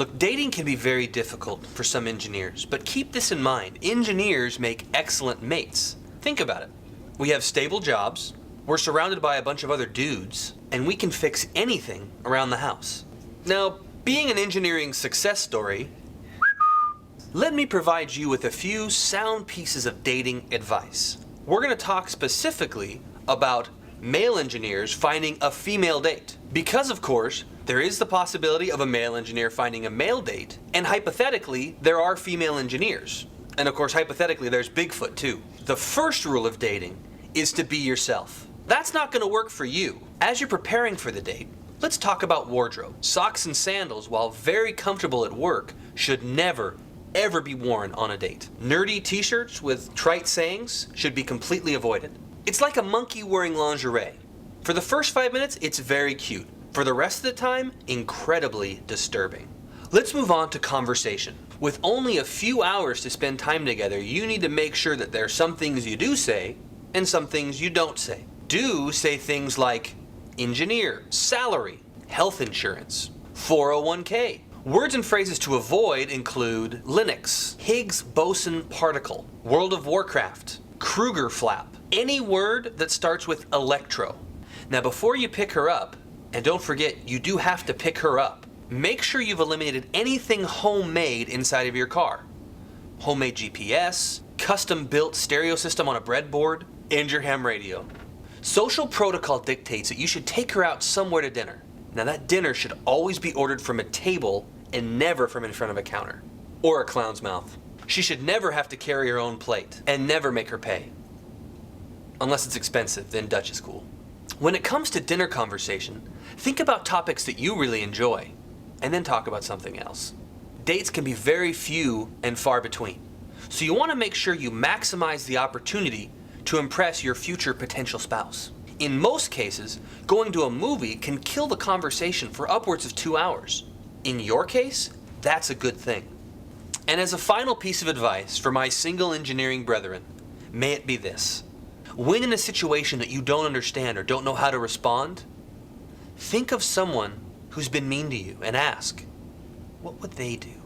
Look, dating can be very difficult for some engineers, but keep this in mind. Engineers make excellent mates. Think about it. We have stable jobs, we're surrounded by a bunch of other dudes, and we can fix anything around the house. Now, being an engineering success story, let me provide you with a few sound pieces of dating advice. We're going to talk specifically about male engineers finding a female date. Because, of course, there is the possibility of a male engineer finding a male date, and hypothetically, there are female engineers. And of course, hypothetically, there's Bigfoot too. The first rule of dating is to be yourself. That's not going to work for you. As you're preparing for the date, let's talk about wardrobe. Socks and sandals, while very comfortable at work, should never, ever be worn on a date. Nerdy t-shirts with trite sayings should be completely avoided. It's like a monkey wearing lingerie. For the first 5 minutes, it's very cute. For the rest of the time, incredibly disturbing. Let's move on to conversation. With only a few hours to spend time together, you need to make sure that there are some things you do say and some things you don't say. Do say things like engineer, salary, health insurance, 401k. Words and phrases to avoid include Linux, Higgs boson particle, World of Warcraft, Kruger flap, any word that starts with electro. Now before you pick her up, and don't forget, you do have to pick her up, make sure you've eliminated anything homemade inside of your car. Homemade GPS, custom-built stereo system on a breadboard, and your ham radio. Social protocol dictates that you should take her out somewhere to dinner. Now that dinner should always be ordered from a table and never from in front of a counter. Or a clown's mouth. She should never have to carry her own plate, and never make her pay. Unless it's expensive, then Dutch is cool. When it comes to dinner conversation, think about topics that you really enjoy, and then talk about something else. Dates can be very few and far between, so you want to make sure you maximize the opportunity to impress your future potential spouse. In most cases, going to a movie can kill the conversation for upwards of 2 hours. In your case, that's a good thing. And as a final piece of advice for my single engineering brethren, may it be this. When in a situation that you don't understand or don't know how to respond, think of someone who's been mean to you and ask, what would they do?